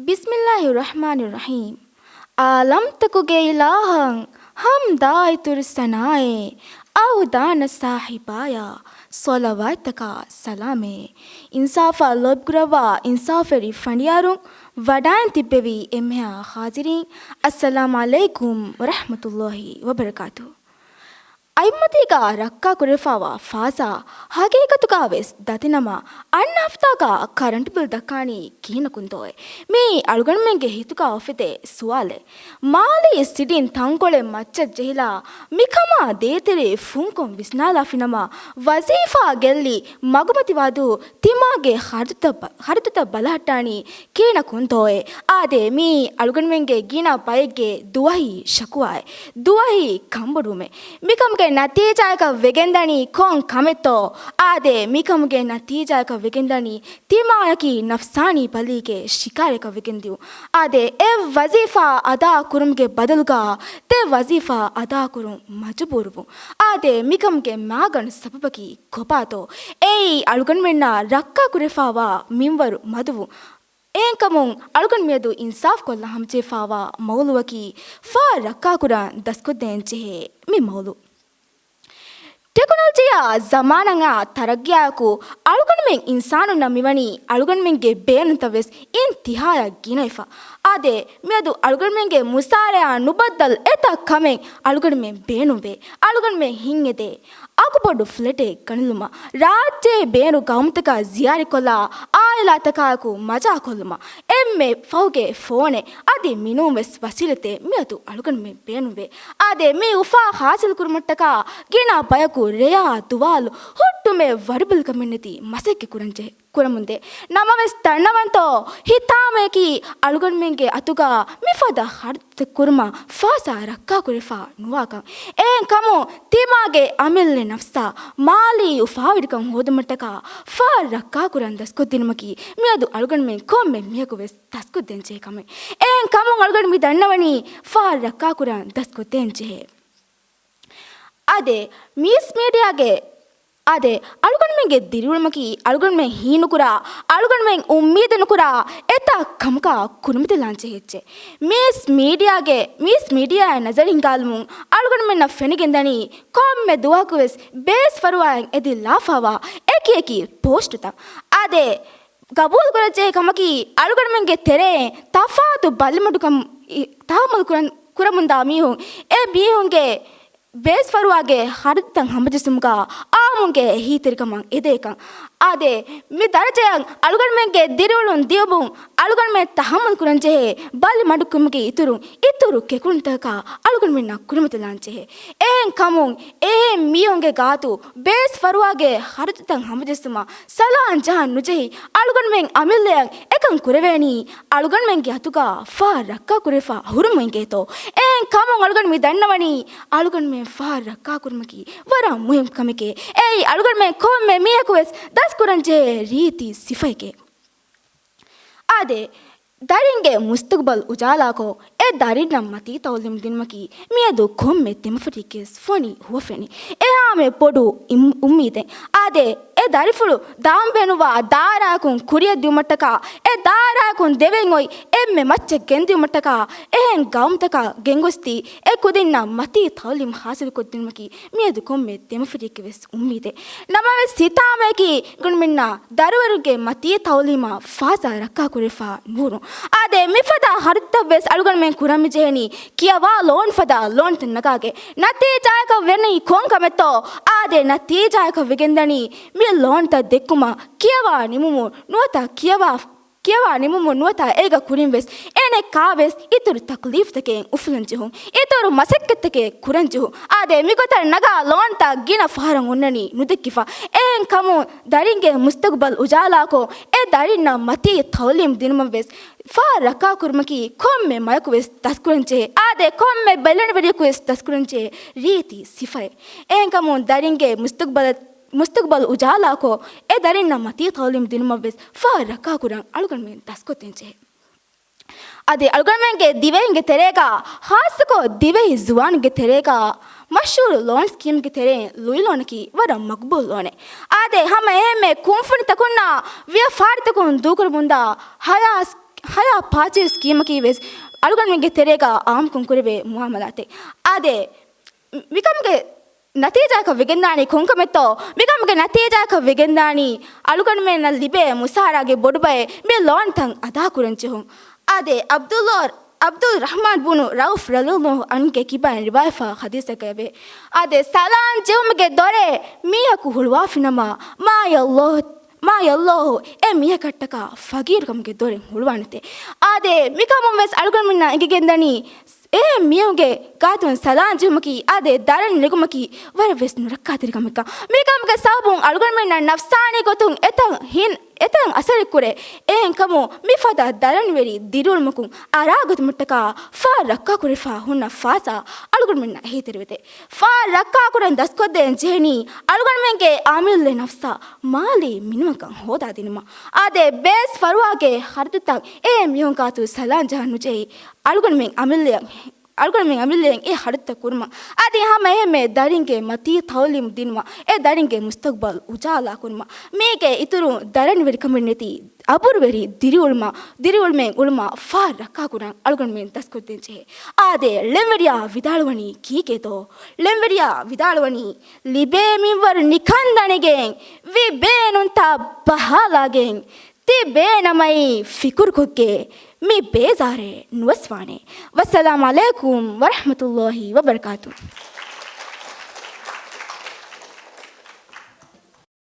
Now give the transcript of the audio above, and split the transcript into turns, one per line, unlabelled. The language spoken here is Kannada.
बिस्मिल्लाहिर्रहमानिर्रहीम। आलम तकुगे इलाहं हम दाय तुरसनाए औदान साहिबाया सोलवातका सलामे इंसाफा लोबग्रवा इंसाफरी फंडियारुं वडान तिब्बेवी एम्हा हाजिरीन अस्सलाम अलैकुम वरहमतुल्लाहि वबरकातुहु। ಐಮ್ಮತಿಗ ರಕ್ಕ ಕುರೆಫಾವ ಫಾಸಾ ಹಗೀಕತುಗ ವೆಸ್ ದತಿನಮ ಅಣ್ಣ ಹಫ್ತಾಗ ಕರೆಂಟ್ ಬಿಲ್ ದಕ್ಕಾಣಿ ಕೀನ ಕುಂತೋಯ್ ಮೀ ಅಳುಗಣ್ಮೆಂಗೆ ಹಿತುಗ ಒಫಿತೆ ಸುವಾಲೆ ಮಾಲಿ ಸಿಡಿನ್ ತಂಕೊಳೆ ಮಚ್ಚ ಜೆಹಿಲಾ ಮಿಕಮ ದೇತಿರಿ ಫುಂಕೊಂ ವಿಸ್ನಾಲಾಫಿನಮ ವಜೀಫಾ ಗೆಲ್ಲಿ ಮಗುಮತಿವಾದು ತಿಮಾಗೆ ಹರಿತುತ ಬಲಹಟ್ಟಾಣಿ ಕೀನ ಕುಂತೋಯ್ ಆದೆ ಮೀ ಅಳುಗಣ್ಮೆಂಗೆ ಗೀನ ಬೈಗೆ ದುವಹಿ ಶಕುವಾಯ್ ದುವಹಿ ಕಂಬಡುಮೆ ಮಿಕಮ್ಗೆ ನತೀಜಾಯಕ ವೆಗೆಂದಣಿ ಕೊಂ ಕಮೆತ್ತೋ ಆದೆ ಮಿಕಮ್ಗೆ ನತೀಜಾಯಕ ವೆಗೆಂದಣಿ ತಿಮಾಯಕಿ ನಫ್ಸಾನಿ ಬಲಿಗೆ ಶಿಕಾರಕ ವೆಗೆಂದಿವು ಆದೆ ಎ ವಜೀಫಾ ಅದಾ ಕುರುಮ್ಗೆ ಬದಲುಗ ತೆ ವಜೀಫಾ ಅದಾ ಕುರುಂ ಮಜಬೂರುವು ಆದೆ ಮಿಕಮ್ಗೆ ಮ್ಯಾಗಣ್ ಸಬಬಕಿ ಕೊಪಾತೋ ಏಯ್ ಅಳುಗಣ್ಮೆಣ್ಣ ರಕ್ಕ ಕುರೆಫಾವಾ ಮಿಂವರು ಮದುವು ಏಂಕಮುಂ ಅಳುಗಣ್ ಮೇದು ಇನ್ಸಾಫ್ ಕೊಲ್ಲ ಹಂಚೆಫಾವಾ ಮೌಲುವಕಿ ಫಾ ರಕ್ಕಾ ಕುರ ದಸ್ಕೊದ್ದೇಂಚೆಹೆ ಮಿ ಮೌಲು ಟೆಕ್ನಾಲಜಿಯ ಜಮಾನಂಗ ತರಗ್ಯಾಕು ಅಳುಗಣ್ಮೆಂಗ್ ಇನ್ಸಾನು ನಮಿವನಿ ಅಳುಗಣ್ಮೆಂಗೆ ಬೇನಂತವೆಸ್ ಇನ್ ತಿಹಾಯ ಗಿನೈಫಾ ಆದೆ ಮೇದು ಅಳುಗಣ್ಮೆಂಗೆ ಮುಸಾರೆಯ ನುಬದ್ದಲ್ ಎತ ಕಮೆಂಗ್ ಅಳುಗಣ್ಮೆಂಗ್ ಬೇನುವೆ ಅಳುಗಣ್ಮೆಂಗ್ ಹಿಂಗೆದೆ ಆಗುಬೊಡು ಫ್ಲೆಟೆ ಕಣಿಲುಮ ರಾಜ್ಯ ಬೇನು ಗೌಮ್ತಕ ಜಿಯಾರಿ ಕೊಲ್ಲ ಆಯಲಾತಕಾಯಕು ಮಜಾ ಕೊಲ್ಲುಮ ಎಮ್ಮೆ ಫೌಗೆ ಫೋನೆ ಅದಿ ಮಿನುವೆಸ್ ವಸಿಲತೆ ಮೇದು ಅಳುಗಣ್ಮೆಂಗ್ ಬೇನುವೆ ಆದೆ ಮೀ ಉಫಾ ಹಾಸಿಲ್ ಕುರುಮಟ್ಟಕ ಗಿಣ ಬಯಕು ರೇಯಾ ತುವಾಲು ಹುಟ್ಟುಮೆ ವರಬಲ್ ಕಮ್ಯುನಿಟಿ ಮಸಕ್ಕೆ ಕುರಂಜೆ ಕುರಮುಂದೆ ನಮವೆಸ್ ತಣ್ಣವಂತೋ ಹಿತಾಮೇಕಿ ಅಳುಗಣ್ಮೆಂಗೆ ಅತುಗ ಮಿಫದ ಹರ್ತ ಕುರ್ಮ ಫಾಸ ರಕ್ಕಾ ಕುರಿಫಾ ನುವಾಕ ಏನ್ ಕಮು ತಿಮಾಗೆ ಅಮಿಲ್ನೆ ನಫ್ಸಾ ಮಾಲಿ ಉಫಾವಿಡ್ಕಂ ಹೋದಮಟ್ಟಕ ಫಾ ರಕ್ಕಾ ಕುರನ್ ದಸ್ಕೊದ್ದಿನಮಕಿ ಮಿಯದು ಅಳುಗಣ್ಮೆಂಗ್ ಕೊಮ್ಮೆ ಮಿಯಕುವೆಸ್ ದಸ್ಕೊದ್ದೆಂಚೆ ಕಮೆ ಏನ್ ಕಮು ಅಳುಗಣ್ಮಿ ದಣ್ಣವಣಿ ಫಾ ರಕ್ಕಾ ಕುರನ್ ದಸ್ಕೊದ್ದೆಂಚೆ ಅದೇ ಮೀಸ್ ಮೀಡಿಯಾಗೆ ಅದೇ ಅಳುಗಣ್ಮೆಂಗೆ ದಿರುಳಮಕಿ ಅಳುಗಣ್ಮೆಂಗ್ ಹೀನು ಕುರ ಅಳುಗಣ್ಮೆಂಗ್ ಉಮ್ಮೀದನು ಕುರ ಎತ್ತ ಕಮಕ ಕುನುಮತಿಲಾಂಚೆ ಹೆಚ್ಚೆ ಮೀಸ್ ಮೀಡಿಯಾ ನಜರ್ ಹಿಂಗಾಲ್ಮು ಅಳುಗಣ್ಮೆನ್ನ ಫೆನಿಗೆಂದನಿ ಕೊಮ್ಮೆ ದುವಾಕುವೆಸ್ ಬೇಸ್ ಫರುವಾಯಂಗ್ ಎದಿ ಲಾಫಾವಾ ಏಕಿ ಪೋಸ್ಟುತ ಅದೇ ಗಬೂಲ್ ಕುರಜೆ ಕಮಕಿ ಅಳುಗಣ್ಮೆಂಗೆ ತೆರೆ ತಫಾತು ಬಲ್ಲಿಮಡು ಕಮ್ ತಾಮಲ್ ಕುರಮುಂದ ಮೀಹು ಎ ಬೀಹುಂಗೆ ಬೇಸ್ ಫರುವಾಗೆ ಹರಿತಂಗ್ ಹಂಬಜಿಸುಮ್ಗ ಆಮುಂಗೆ ಹೀತಿರಿಕಮಂಗ್ ಎದೇಕಂಗ್ ಆದೆ ಮಿ ದರಜೆಯಂಗ್ ಅಳುಗಣ್ಮೆಂಗೆ ದಿರುಳುನ್ ದಿಯಬುಂ ಅಳುಗಣ್ಮೆ ತಹಮಲ್ ಕುರಂಜೆಹೆ ಬಲಿ ಮಡುಕುಮ್ಗೆ ಇತುರು ಕೆಕುಣ್ತಕ ಅಳುಗಣ್ಮೆನ್ನ ಕುರುಮತಿಲಾಂಚೆಹೆ ಏನ್ ಕಮುಂಗ್ ಏ ಮೀಯೊಂಗೆ ಗಾತು ಬೇಸ್ ಫರುವಾಗೆ ಹರಿತಂಗ್ ಹಂಬಜಿಸುಮ ಸಲಾನ್ ಜಹಾನ್ ನುಜೆಹಿ ಅಳುಗಣ್ಮೆಂಗ್ ಅಮಿಲ್ಲೆಯಂಗ್ ಎಕಂಗ್ ಕುರೆವೇಣಿ ಅಳುಗಣ್ಮೆಂಗೆ ಹತುಗ ಫಾ ರಕ್ಕ ಕುರೆಫಾ ಹುರುಮೆಂಗೇತೋ ಏನ್ ಕಮುಂಗ್ ಅಳುಗಣ್ಮಿ ದಂಡವಣಿ ಅಳುಗಣ್ಮೆ ಫಾ ರಕ್ಕಾ ಕುರ್ಮಕಿ ವರ ಮುಹಿಂ ಕಮಿಕೆ ಏಯ್ ಅಳುಗಣ್ಮೆ ಕೊಮ್ಮೆ ಮಿಯಕುವೆಸ್ ದಸ್ ಕುರಂಜೆ ರೀತಿ ಸಿಫೈಕೆ ಆದೆ ದರಿಂಗೆ ಮುಸ್ತಕ್ಬಲ್ ಉಜಾಲಾಕೋ ಎ ದರಿನ ಮತಿ ತೌಲಿಮ್ ದಿನ್ಮಕಿ ಮಿಯದು ಕೊಮ್ಮೆ ತಿಮಫರಿಕೆಸ್ ಫನಿ ಹುವಫೆನಿ ಎ ಆಮೆ ಪೊಡು ಉಮ್ಮೀದೆ ಆದೆ ಎ ದರಿಫುಳು ದಾಂಬೆನುವ ದಾರಾಕುನ್ ಕುರಿಯ ದಿಮಟ್ಟಕ ಎ ದಾರಾಕುನ್ ದೆವೆಂಗೊಯ್ ಎಮ್ಮೆ ಮಚ್ಚೆ ಗೆಂದಿ ಮಟ್ಟಕ ಎಹೆನ್ ಗೌಮ್ತಕ ಗೆಂಗೊಸ್ತಿ ಎ ಕುದಿನ್ನ ಮತಿ ತೌಲಿಮ್ ಹಾಸಿಲ್ ಕೊದ್ದಿನ್ಮಕಿ ಮಿಯದು ಕೊಮ್ಮೆ ತಿಮಫರಿಕೆವೆಸ್ ಉಮ್ಮೀದೆ ನಮವೆ ಸಿತಾಮೇಕಿ ಗುಣ್ಮಿನ್ನ ದರುವರುಗೆ ಮತಿ ತೌಲಿಮ ಫಾಸ ರಕ್ಕಾ ಕುರಿಫಾ ನೂರು ಆದೆ ಮಿಫದ ಹರಿತವೆಸ್ ಅಳುಗಣ್ಮೆಂಗ್ ಕುರಮಿಜೆಹನಿ ಕಿಯವಾ ಲೋನ್ ಫದ ಲೋನ್ ತಿನ್ನಗಾಗೆ ನತೀಜಾಯಕ ವೆನಿ ಕೊಂಕಮೆತ್ತೋ ಆದೆ ನತೀಜಾಯಕ ವೆಗೆಂದಣಿ ಮಿ ಲೋನ್ ತ ದೆಕ್ಕುಮ ಕಿಯವಾ ನಿಮುಮು ನುವತ ಕಿಯವಾ ನಿಮುಮು ನುವತ ಏಗ ಕುರಿಂವೆಸ್ ಏನೆ ಕಾವೆಸ್ ಇತುರು ತಕ್ಲೀಫ್ ತಕೆ ಉಫ್ಲಂಜಿಹು ಇತುರು ಮಸಕ್ಕೆತ್ತಕೆ ಕುರಂಜಿಹು ಆದೆ ಮಿಗೊತ ನಗ ಲೋನ್ ತ ಗಿನ ಫಾರಂ ಉನ್ನನಿ ನುದಕ್ಕಿಫಾ ಏನ್ ಕಮು ದರಿಂಗೆ ಮುಸ್ತಕ್ಬಲ್ ಉಜಾಲಾಕೋ ಎ ದರಿನ ಮತಿ ತೌಲಿಮ್ ದಿನಮವೆಸ್ ಫಾ ರಕ್ಕಾ ಕುರ್ಮಕಿ ಕೊಮ್ಮೆ ಮಯಕುವೆಸ್ ತಸ್ಕುರಂಚೆ ಆದೆ ಕೊಮ್ಮೆ ಬೆಲ್ಲಣ ಬರಿಯಕುವೆಸ್ ತಸ್ಕುರಂಚೆ ರೀತಿ ಸಿಫೈ ಏನ್ ಕಮು ದರಿಂಗೆ ಮುಸ್ತಕ್ಬಲ್ ಉಜಾಲಾಕೋ ಎ ದರಿನ ಮತಿ ತೌಲಿಮ್ ದಿನಮವೆಸ್ ಫಾ ರಕ್ಕಾ ಕುರಂ ಅಳುಗಣ್ಮೆ ತಸ್ಕೊತೆಂಚೆ ಅದೇ ಅಳುಗಣ್ಮೆಂಗೆ ದಿವೆಂಗೆ ತೆರೆಗ ಹಾಸಕೋ ದಿವೆ ಜುವಾನ್ಗೆ ತೆರೆಗ ಮಶೂರು ಲೋನ್ ಸ್ಕೀಮ್ಗೆ ತೆರೆ ಲುಯಿಲೋನಕಿ ವರ ಮಕ್ಬೂಲ್ ಲೋನೆ ಆದೆ ಹಮ ಏಮೆ ಕುಂಫುನಿ ತಕೊಂಡ ವಿಯ ಫಾರಿ ತಕೊಂಡು ದೂಕರು ಮುಂದ ಹಯಾಸ್ haya pachi scheme ki ves alugan menge terega aam kun kurebe muamalate ade mikamge natija ka vegendani konkametto mikamge natija ka vegendani alugan men na libe musara ge bodbae me lon tan ada kuranche hon ade Abdul Rahman bunu Rauf Ralulno anke kiban ribaifa hadisa kabe ade salan jumge dore miya ku hulwa finama ma yallah e miya kattaka fagir kamge dore hulwanate ade mikamum ves alugan minna ingegendani e miyuge gatun salan jumki ade daran negumaki war ves nurakatiri kameka mikamge sabun alugan minna nafsani gotun etan asari kure en kamu mifada daran veri dirul mukun aragut muttaka fa rakka kure fa hunna fasa alugun minna hetervete fa rakka kuren daskodden jeni alugun menge amille nafsa mali minukan hoda dinuma ade bes faruage hardutak e miyun katu salan jahanu jei alugun men amille e harutta kurma ade hama me daringe mati thawlim dinwa e daringe mustaqbal ujala kurma mege ituru daran veri community abur veri diriulme ulma fa rakka kuran alugun men daskodden je ade lemveria vidalwani kiketo lemveria vidalwani libe minwar nikandanegen vi benunta bahalagen ti benamai fikur kokke mi bezare nuwaswane wassalamu alaikum wa rahmatullahi wa barakatuh